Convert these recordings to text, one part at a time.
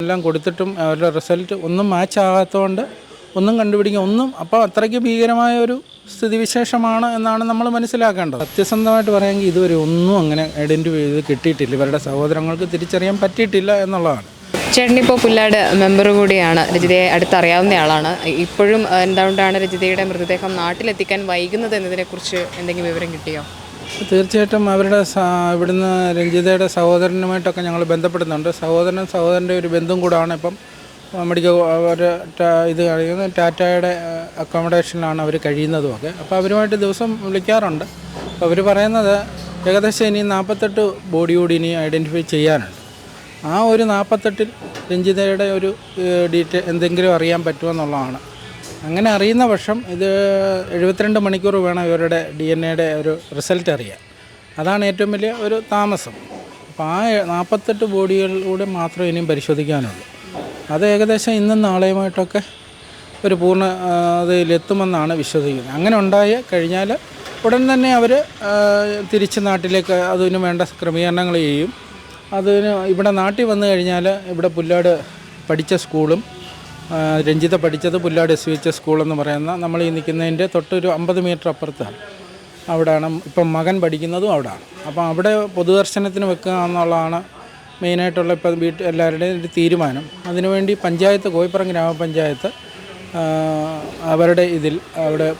എല്ലാം കൊടുത്തിട്ടും അവരുടെ റിസൾട്ട് ഒന്നും മാച്ച് ആകാത്തതുകൊണ്ട് ഒന്നും കണ്ടുപിടിക്കുക അപ്പോൾ അത്രയ്ക്ക് ഭീകരമായ ഒരു സ്ഥിതിവിശേഷമാണ് എന്നാണ് നമ്മൾ മനസ്സിലാക്കേണ്ടത്. സത്യസന്ധമായിട്ട് പറയുമെങ്കിൽ ഇതുവരെ ഒന്നും അങ്ങനെ ഐഡൻറ്റിഫൈ ചെയ്ത് കിട്ടിയിട്ടില്ല. ഇവരുടെ സഹോദരങ്ങൾക്ക് തിരിച്ചറിയാൻ പറ്റിയിട്ടില്ല എന്നുള്ളതാണ്. ചേട്ടനിപ്പോൾ പുല്ലാട് മെമ്പർ കൂടിയാണ്, രജിതയെ അടുത്തറിയാവുന്നയാളാണ്. ഇപ്പോഴും എന്തുകൊണ്ടാണ് രജിതയുടെ മൃതദേഹം നാട്ടിലെത്തിക്കാൻ വൈകുന്നത് എന്നതിനെക്കുറിച്ച് എന്തെങ്കിലും വിവരം കിട്ടിയോ? തീർച്ചയായിട്ടും അവരുടെ ഇവിടുന്ന് രഞ്ജിതയുടെ സഹോദരനുമായിട്ടൊക്കെ ഞങ്ങൾ ബന്ധപ്പെടുന്നുണ്ട്. സഹോദരൻ്റെ ഒരു ബന്ധുവും കൂടാണ് ഇപ്പം മെഡിക്കൽ അവർ ഇത് കഴിയുന്നത് ടാറ്റയുടെ അക്കോമഡേഷനിലാണ് അവർ കഴിയുന്നതുമൊക്കെ. അപ്പോൾ അവരുമായിട്ട് ദിവസം വിളിക്കാറുണ്ട്. അപ്പോൾ അവർ പറയുന്നത് ഏകദേശം ഇനി 48 ബോഡി കൂടി ഇനി ഐഡൻറ്റിഫൈ ചെയ്യാനുണ്ട്. ആ ഒരു 48-ൽ രഞ്ജിതയുടെ ഒരു എന്തെങ്കിലും അറിയാൻ പറ്റുമെന്നുള്ളതാണ്. അങ്ങനെ അറിയുന്ന പക്ഷം ഇത് 72 മണിക്കൂർ വേണം ഇവരുടെ DNA ഒരു റിസൾട്ട് അറിയാൻ. അതാണ് ഏറ്റവും വലിയ ഒരു താമസം. അപ്പോൾ ആ 48 ബോഡികളിലൂടെ മാത്രമേ ഇനിയും പരിശോധിക്കാനുള്ളൂ. അത് ഏകദേശം ഇന്നും നാളെയുമായിട്ടൊക്കെ ഒരു പൂർണ്ണ അതിലെത്തുമെന്നാണ് വിശ്വസിക്കുന്നത്. അങ്ങനെ ഉണ്ടായി കഴിഞ്ഞാൽ ഉടൻ തന്നെ അവർ തിരിച്ച് നാട്ടിലേക്ക് അതിന് വേണ്ട ക്രമീകരണങ്ങൾ ചെയ്യും. അതിന് ഇവിടെ നാട്ടിൽ വന്നു കഴിഞ്ഞാൽ ഇവിടെ പുല്ലാട് പഠിച്ച സ്കൂളും രഞ്ജിത പഠിച്ചത് പുല്ലാട് SVH സ്കൂളെന്ന് പറയുന്ന നമ്മൾ ഈ നിൽക്കുന്നതിൻ്റെ തൊട്ടൊരു 50 മീറ്റർ അപ്പുറത്താണ്. അവിടെയാണ് ഇപ്പം മകൻ പഠിക്കുന്നതും അവിടെയാണ്. അപ്പം അവിടെ പൊതുദർശനത്തിന് വെക്കുക എന്നുള്ളതാണ് മെയിനായിട്ടുള്ള ഇപ്പം എല്ലാവരുടെയും ഒരു തീരുമാനം. അതിനുവേണ്ടി പഞ്ചായത്ത് കോയിപ്പുറം ഗ്രാമപഞ്ചായത്ത് അവരുടെ ഇതിൽ അവിടെ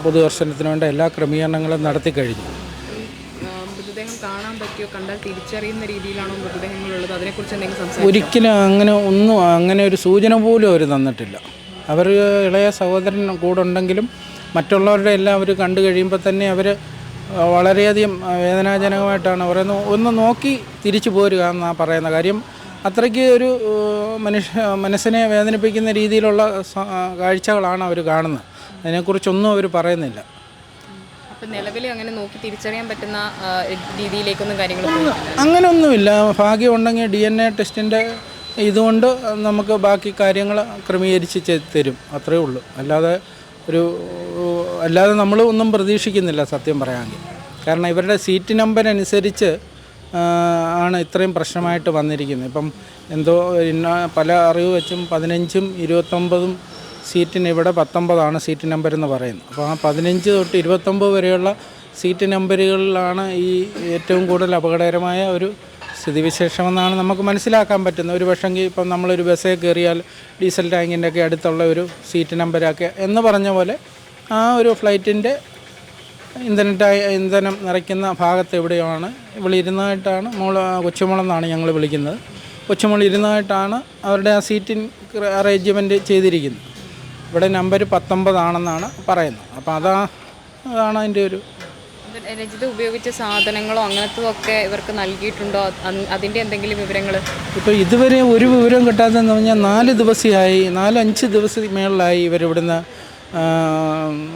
പൊതുദർശനത്തിന് വേണ്ട എല്ലാ ക്രമീകരണങ്ങളും നടത്തി കഴിഞ്ഞു. മൃതദേഹം കാണാൻ പറ്റിയോ, കണ്ടാൽ തിരിച്ചറിയുന്ന രീതിയിലാണോ മൃതദേഹങ്ങളുള്ളത്? അതിനെക്കുറിച്ച് എന്തെങ്കിലും ഒരിക്കലും അങ്ങനെ ഒരു സൂചന പോലും അവർ തന്നിട്ടില്ല. അവർ ഇളയ സഹോദരൻ കൂടെ ഉണ്ടെങ്കിലും മറ്റുള്ളവരുടെ എല്ലാം അവർ കണ്ടു കഴിയുമ്പോൾ തന്നെ അവർ വളരെയധികം വേദനാജനകമായിട്ടാണ് പറയുന്നത്. ഒന്ന് നോക്കി തിരിച്ചു പോരുക എന്നാണ് പറയുന്ന കാര്യം. അത്രയ്ക്ക് ഒരു മനസ്സിനെ വേദനിപ്പിക്കുന്ന രീതിയിലുള്ള കാഴ്ചകളാണ് അവർ കാണുന്നത്. അതിനെക്കുറിച്ചൊന്നും അവർ പറയുന്നില്ല. അപ്പം നിലവിൽ അങ്ങനെ നോക്കി തിരിച്ചറിയാൻ പറ്റുന്ന രീതിയിലേക്കൊന്നും കാര്യങ്ങൾ അങ്ങനെയൊന്നുമില്ല. ഭാഗ്യം ഉണ്ടെങ്കിൽ DNA ടെസ്റ്റിൻ്റെ ഇതുകൊണ്ട് നമുക്ക് ബാക്കി കാര്യങ്ങൾ ക്രമീകരിച്ച് തരും, അത്രയേ ഉള്ളൂ. അല്ലാതെ നമ്മൾ ഒന്നും പ്രതീക്ഷിക്കുന്നില്ല സത്യം പറയാമെങ്കിൽ. കാരണം ഇവരുടെ സീറ്റ് നമ്പർ അനുസരിച്ച് ആണ് ഇത്രയും പ്രശ്നമായിട്ട് വന്നിരിക്കുന്നത്. ഇപ്പം എന്തോ പല അറിവ് വെച്ചും 15ഉം 29ഉം സീറ്റിന് ഇവിടെ 19ആണ് സീറ്റ് നമ്പർ എന്ന് പറയുന്നത്. അപ്പോൾ ആ 15 തൊട്ട് 29 വരെയുള്ള സീറ്റ് നമ്പറുകളിലാണ് ഈ ഏറ്റവും കൂടുതൽ അപകടകരമായ ഒരു സ്ഥിതിവിശേഷമെന്നാണ് നമുക്ക് മനസ്സിലാക്കാൻ പറ്റുന്നത്. ഒരു പക്ഷെങ്കിൽ ഇപ്പം നമ്മളൊരു ബസ്സിൽ കയറിയാൽ ഡീസൽ ടാങ്കിൻ്റെ ഒക്കെ അടുത്തുള്ള ഒരു സീറ്റ് നമ്പരൊക്കെ എന്ന് പറഞ്ഞ പോലെ ആ ഒരു ഫ്ലൈറ്റിൻ്റെ ഇന്ധനം നിറയ്ക്കുന്ന ഭാഗത്ത് എവിടെയാണ് ഇവളിരുന്നതായിട്ടാണ് കൊച്ചുമോളെന്നാണ് ഞങ്ങൾ വിളിക്കുന്നത്. കൊച്ചുമോൾ ഇരുന്നതായിട്ടാണ് അവരുടെ ആ സീറ്റിൻ അറേഞ്ച്മെൻറ്റ് ചെയ്തിരിക്കുന്നത്. ഇവിടെ നമ്പർ 19 ആണെന്നാണ് പറയുന്നത്. അപ്പോൾ അതാണ് അതിൻ്റെ ഒരു. രജിത ഉപയോഗിച്ച സാധനങ്ങളോ അങ്ങനത്തതൊക്കെ ഇവർക്ക് നൽകിയിട്ടുണ്ടോ? അതിൻ്റെ എന്തെങ്കിലും വിവരങ്ങൾ ഇപ്പോൾ ഇതുവരെ ഒരു വിവരം കിട്ടാത്തതെന്ന് പറഞ്ഞാൽ 4-5 ദിവസം മേളിലായി ഇവരിവിടുന്ന്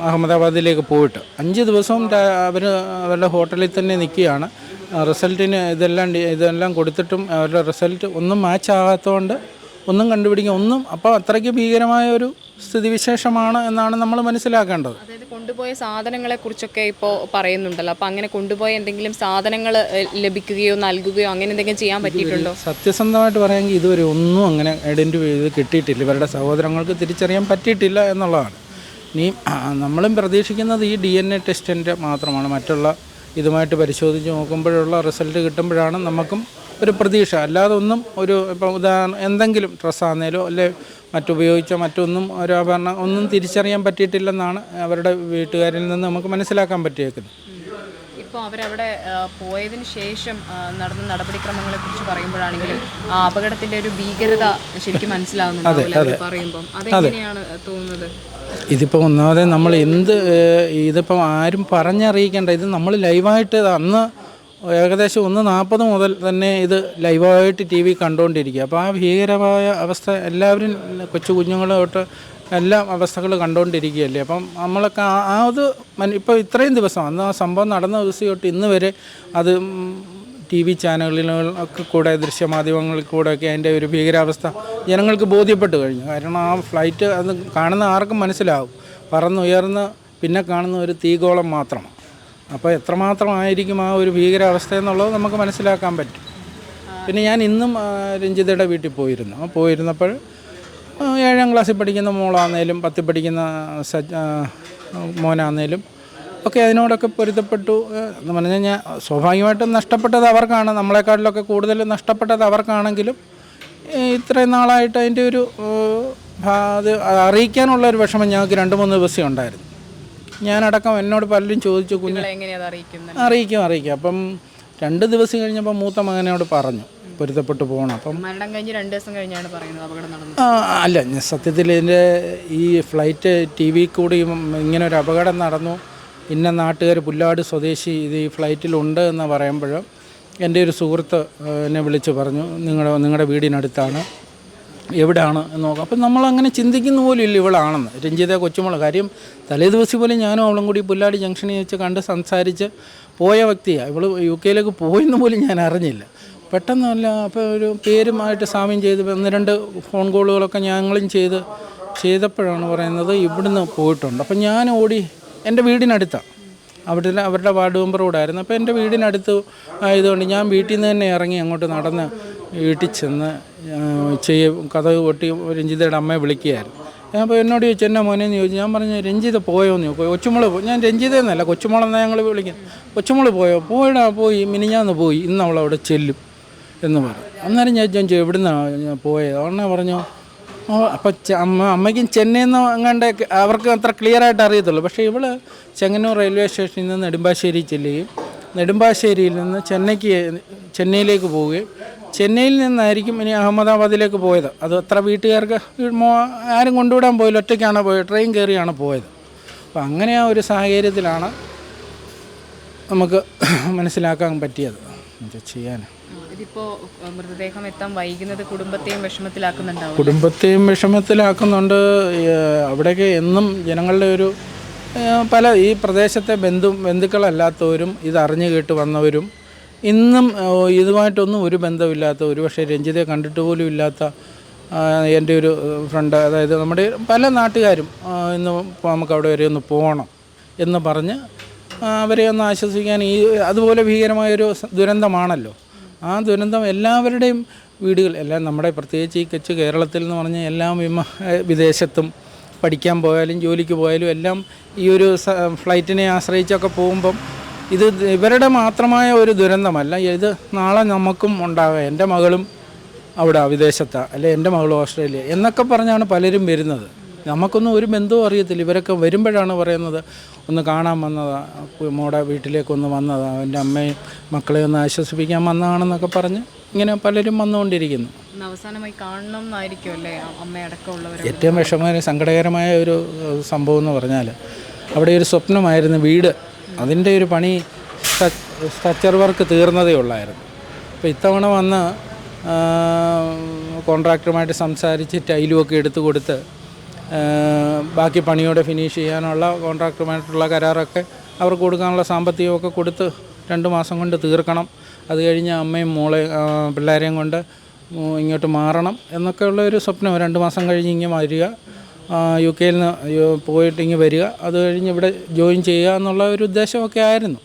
അഹമ്മദാബാദിലേക്ക് പോയിട്ട് 5 ദിവസവും അവരുടെ ഹോട്ടലിൽ തന്നെ നിൽക്കുകയാണ്. റിസൾട്ടിന് ഇതെല്ലാം കൊടുത്തിട്ടും അവരുടെ റിസൾട്ട് ഒന്നും മാച്ച് ആകാത്തതുകൊണ്ട് ഒന്നും കണ്ടുപിടിക്കുക അപ്പോൾ അത്രയ്ക്ക് ഭീകരമായ ഒരു സ്ഥിതിവിശേഷമാണ് എന്നാണ് നമ്മൾ മനസ്സിലാക്കേണ്ടത്. അതായത് കൊണ്ടുപോയ സാധനങ്ങളെ കുറിച്ചൊക്കെ ഇപ്പോൾ പറയുന്നുണ്ടല്ലോ. അപ്പോൾ അങ്ങനെ കൊണ്ടുപോയ എന്തെങ്കിലും സാധനങ്ങൾ ലഭിക്കുകയോ നൽകുകയോ അങ്ങനെ എന്തെങ്കിലും ചെയ്യാൻ പറ്റിയിട്ടുണ്ടോ? സത്യസന്ധമായിട്ട് പറയുമെങ്കിൽ ഇതുവരെ ഒന്നും അങ്ങനെ ഐഡൻറ്റിഫൈ ചെയ്ത് കിട്ടിയിട്ടില്ല. ഇവരുടെ സഹോദരങ്ങൾക്ക് തിരിച്ചറിയാൻ പറ്റിയിട്ടില്ല എന്നുള്ളതാണ്. ഇനി നമ്മളും പ്രതീക്ഷിക്കുന്നത് ഈ DNA ടെസ്റ്റിൻ്റെ മാത്രമാണ്. മറ്റുള്ള ഇതുമായിട്ട് പരിശോധിച്ച് നോക്കുമ്പോഴുള്ള റിസൾട്ട് കിട്ടുമ്പോഴാണ് നമുക്കും ഒരു പ്രതീക്ഷ. അല്ലാതെ ഒന്നും ഇപ്പം ഉദാഹരണം എന്തെങ്കിലും ഡ്രസ്സാന്നേലോ അല്ലെ മറ്റുപയോഗിച്ച മറ്റൊന്നും ഒരു ആഭരണം ഒന്നും തിരിച്ചറിയാൻ പറ്റിയിട്ടില്ലെന്നാണ് അവരുടെ വീട്ടുകാരിൽ നിന്ന് നമുക്ക് മനസ്സിലാക്കാൻ പറ്റിയേക്കുന്നത്. ഇപ്പോൾ അവരവിടെ പോയതിന് ശേഷം നടന്ന നടപടിക്രമങ്ങളെക്കുറിച്ച് പറയുമ്പോഴാണെങ്കിലും ആ അപകടത്തിൻ്റെ ഒരു ഭീകരത ശരിക്കും മനസ്സിലാവുന്നുണ്ട് പറയുമ്പം. അതെങ്ങനെയാണ് തോന്നുന്നത്? ഇതിപ്പോൾ ഒന്നാമതെ നമ്മൾ ഇതിപ്പം ആരും പറഞ്ഞറിയിക്കേണ്ട. ഇത് നമ്മൾ ലൈവായിട്ട് അന്ന് ഏകദേശം 1:40 മുതൽ തന്നെ ഇത് ലൈവായിട്ട് TV കണ്ടുകൊണ്ടിരിക്കുക. അപ്പോൾ ആ ഭീകരമായ അവസ്ഥ എല്ലാവരും കൊച്ചു കുഞ്ഞുങ്ങൾ തൊട്ട് എല്ലാ അവസ്ഥകൾ കണ്ടുകൊണ്ടിരിക്കുകയല്ലേ. അപ്പം നമ്മളൊക്കെ ഇപ്പോൾ ഇത്രയും ദിവസം അന്ന് ആ സംഭവം നടന്ന ദിവസം തൊട്ട് ഇന്ന് വരെ അത് TV ചാനലുകളിലൊക്കെ കൂടെ ദൃശ്യമാധ്യമങ്ങളിൽ കൂടെയൊക്കെ അതിൻ്റെ ഒരു ഭീകരാവസ്ഥ ജനങ്ങൾക്ക് ബോധ്യപ്പെട്ട് കഴിഞ്ഞു. കാരണം ആ ഫ്ലൈറ്റ് അത് കാണുന്ന ആർക്കും മനസ്സിലാവും, പറന്നുയർന്ന് പിന്നെ കാണുന്ന ഒരു തീഗോളം മാത്രമാണ്. അപ്പോൾ എത്രമാത്രമായിരിക്കും ആ ഒരു ഭീകരാവസ്ഥ എന്നുള്ളത് നമുക്ക് മനസ്സിലാക്കാൻ പറ്റും. പിന്നെ ഞാൻ ഇന്നും രഞ്ജിതയുടെ വീട്ടിൽ പോയിരുന്നപ്പോൾ 7ാം ക്ലാസ്സിൽ പഠിക്കുന്ന മോളാന്നേലും 10ൽ പഠിക്കുന്ന മോനാന്നേലും ഒക്കെ അതിനോടൊക്കെ പൊരുത്തപ്പെട്ടു എന്ന് പറഞ്ഞു കഴിഞ്ഞാൽ സ്വാഭാവികമായിട്ടും നഷ്ടപ്പെട്ടത് അവർക്കാണ്. നമ്മളെക്കാട്ടിലൊക്കെ കൂടുതൽ നഷ്ടപ്പെട്ടത് അവർക്കാണെങ്കിലും ഇത്രയും നാളായിട്ട് അതിൻ്റെ ഒരു അത് അറിയിക്കാനുള്ളൊരു വിഷമം ഞങ്ങൾക്ക് 2-3 ദിവസം ഉണ്ടായിരുന്നു. ഞാനടക്കം എന്നോട് പലരും ചോദിച്ചു അറിയിക്കും. അപ്പം 2 ദിവസം കഴിഞ്ഞപ്പോൾ മൂത്ത മകനോട് പറഞ്ഞു പൊരുത്തപ്പെട്ട് പോകണം. അപ്പം മരണം കഴിഞ്ഞ് 2 ദിവസം കഴിഞ്ഞാണ് പറയുന്നത് അപകടം നടന്നത്. അല്ല, സത്യത്തിൽ ഇതിൻ്റെ ഈ ഫ്ലൈറ്റ് TV കൂടി ഇങ്ങനെ ഒരു അപകടം നടന്നു, ഇന്ന നാട്ടുകാർ പുല്ലാട് സ്വദേശി ഇത് ഈ ഫ്ലൈറ്റിലുണ്ട് എന്ന് പറയുമ്പോൾ എൻ്റെ ഒരു സുഹൃത്ത് എന്നെ വിളിച്ച് പറഞ്ഞു നിങ്ങളുടെ വീടിനടുത്താണ്, എവിടെയാണ് എന്ന് നോക്കാം. അപ്പം നമ്മളങ്ങനെ ചിന്തിക്കുന്ന പോലും ഇല്ല ഇവളാണെന്ന്, രഞ്ജിത കൊച്ചുമോൾ. കാര്യം തലേ ദിവസം പോലും ഞാനും അവളും കൂടി പുല്ലാടി ജംഗ്ഷനിൽ വെച്ച് കണ്ട് സംസാരിച്ച് പോയ വ്യക്തിയാണ്. ഇവൾ UK പോയെന്ന് പോലും ഞാൻ അറിഞ്ഞില്ല. പെട്ടെന്നല്ല, അപ്പോൾ ഒരു പേരുമായിട്ട് സാമ്യം ചെയ്ത് 1-2 ഫോൺ കോളുകളൊക്കെ ഞങ്ങളും ചെയ്തപ്പോഴാണ് പറയുന്നത് ഇവിടുന്ന് പോയിട്ടുണ്ട്. അപ്പം ഞാൻ ഓടി എൻ്റെ വീടിനടുത്താണ്, അവരുടെ വാർഡ് മെമ്പർ കൂടായിരുന്നു. അപ്പോൾ എൻ്റെ വീടിനടുത്ത് ആയതുകൊണ്ട് ഞാൻ വീട്ടിൽ നിന്ന് തന്നെ ഇറങ്ങി അങ്ങോട്ട് നടന്ന് വീട്ടിൽ ചെന്ന് കഥക് കൊട്ടി രഞ്ജിതയുടെ അമ്മയെ വിളിക്കുകയായിരുന്നു. അപ്പോൾ എന്നോട് ചോദിച്ചു എന്നാ മോനെന്ന് ചോദിച്ചു. ഞാൻ പറഞ്ഞു രഞ്ജിത പോയോന്ന് ചോദിച്ചു. കൊച്ചുമോൾ ഞാൻ രഞ്ജിതയെന്നല്ല കൊച്ചുമോളെന്നാണ് ഞങ്ങൾ വിളിക്കുന്നത്. കൊച്ചുമോൾ പോയി മിനിഞ്ഞാന്ന് പോയി, ഇന്ന് അവളവിടെ ചെല്ലും എന്ന് പറഞ്ഞു. അന്നേരം ഞാൻ ചോദിച്ചു എവിടുന്നാണ് പോയത്. ഉടനെ പറഞ്ഞു അപ്പോൾ അമ്മയ്ക്കും ചെന്നൈയിൽ നിന്ന് അങ്ങാണ്ട് അവർക്ക് അത്ര ക്ലിയറായിട്ട് അറിയത്തുള്ളൂ. പക്ഷേ ഇവൾ ചെങ്ങന്നൂർ റെയിൽവേ സ്റ്റേഷനിൽ നിന്ന് നെടുമ്പാശ്ശേരി ചെല്ലുകയും നെടുമ്പാശ്ശേരിയിൽ നിന്ന് ചെന്നൈയിലേക്ക് പോവുകയും ചെന്നൈയിൽ നിന്നായിരിക്കും ഇനി അഹമ്മദാബാദിലേക്ക് പോയത്. അത് അത്ര വീട്ടുകാർക്ക് ആരും കൊണ്ടുവിടാൻ പോയില്ല, ഒറ്റയ്ക്കാണ് പോയത്, ട്രെയിൻ കയറിയാണ് പോയത്. അപ്പോൾ അങ്ങനെ ആ ഒരു സാഹചര്യത്തിലാണ് നമുക്ക് മനസ്സിലാക്കാൻ പറ്റിയത്. ചെയ്യാൻ ഇതിപ്പോൾ മൃതദേഹം എത്താൻ വൈകുന്നത് കുടുംബത്തെയും വിഷമത്തിലാക്കുന്നുണ്ട്. അവിടെയൊക്കെ എന്നും ജനങ്ങളുടെ ഒരു ഈ പ്രദേശത്തെ ബന്ധുക്കളല്ലാത്തവരും ഇതറിഞ്ഞു കേട്ട് വന്നവരും ഇന്നും ഇതുമായിട്ടൊന്നും ഒരു ബന്ധമില്ലാത്ത, ഒരുപക്ഷെ രഞ്ജിതയെ കണ്ടിട്ട് പോലും ഇല്ലാത്ത എൻ്റെ ഒരു ഫ്രണ്ട്, അതായത് നമ്മുടെ പല നാട്ടുകാരും ഇന്ന് നമുക്കവിടെ വരെ ഒന്ന് പോകണം എന്ന് പറഞ്ഞ് അവരെ ഒന്ന് ആശ്വസിക്കാൻ, അതുപോലെ ഭീകരമായൊരു ദുരന്തമാണല്ലോ. ആ ദുരന്തം എല്ലാവരുടെയും എല്ലാം നമ്മുടെ പ്രത്യേകിച്ച് ഈ കൊച്ചു കേരളത്തിൽ എന്ന് പറഞ്ഞാൽ എല്ലാം വിദേശത്തും പഠിക്കാൻ പോയാലും ജോലിക്ക് പോയാലും എല്ലാം ഈ ഒരു ഫ്ലൈറ്റിനെ ആശ്രയിച്ചൊക്കെ പോകുമ്പം ഇത് ഇവരുടെ മാത്രമായ ഒരു ദുരന്തമല്ല, ഇത് നാളെ നമുക്കും ഉണ്ടാകുക. എൻ്റെ മകളും അവിടെ വിദേശത്താണ്, അല്ലെ എൻ്റെ മകളും ഓസ്ട്രേലിയ എന്നൊക്കെ പറഞ്ഞാണ് പലരും വരുന്നത്. നമുക്കൊന്നും ഒരു ബന്ധവും അറിയത്തില്ല. ഇവരൊക്കെ വരുമ്പോഴാണ് പറയുന്നത് ഒന്ന് കാണാൻ വന്നതാണ്, മോടെ വീട്ടിലേക്കൊന്ന് വന്നതാണ്, എൻ്റെ അമ്മയും മക്കളെ ഒന്ന് ആശ്വസിപ്പിക്കാൻ വന്നതാണെന്നൊക്കെ പറഞ്ഞ് ഇങ്ങനെ പലരും വന്നുകൊണ്ടിരിക്കുന്നു. അവസാനമായി കാണണം എന്നായിരിക്കും അല്ലേ അമ്മയടക്കമുള്ളവർ. ഏറ്റവും സങ്കടകരമായ ഒരു സംഭവം എന്ന് പറഞ്ഞാൽ അവിടെ ഒരു സ്വപ്നമായിരുന്നു വീട്, അതിൻ്റെ ഒരു പണി സ്ട്രക്ചർ വർക്ക് തീർന്നതേ ഉള്ളായിരുന്നു. അപ്പോൾ ഇത്തവണ വന്ന് കോൺട്രാക്ടറുമായിട്ട് സംസാരിച്ച് ടൈലുമൊക്കെ എടുത്തു കൊടുത്ത് ബാക്കി പണിയോടെ ഫിനിഷ് ചെയ്യാനുള്ള കോൺട്രാക്ടറുമായിട്ടുള്ള കരാറൊക്കെ അവർക്ക് കൊടുക്കാനുള്ള സാമ്പത്തികമൊക്കെ കൊടുത്ത് 2 മാസം കൊണ്ട് തീർക്കണം. അത് കഴിഞ്ഞ് അമ്മയും പിള്ളേരെയും കൊണ്ട് ഇങ്ങോട്ട് മാറണം എന്നൊക്കെയുള്ള ഒരു സ്വപ്നം. 2 മാസം കഴിഞ്ഞ് ഇങ്ങനെ വരിക, UK പോയിട്ട് ഇങ്ങനെ വരിക, അത് കഴിഞ്ഞ് ഇവിടെ ജോയിൻ ചെയ്യുക എന്നുള്ള ഒരു ഉദ്ദേശമൊക്കെ ആയിരുന്നു.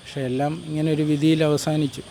പക്ഷേ എല്ലാം ഇങ്ങനെ ഒരു വിധിയിൽ അവസാനിച്ചു.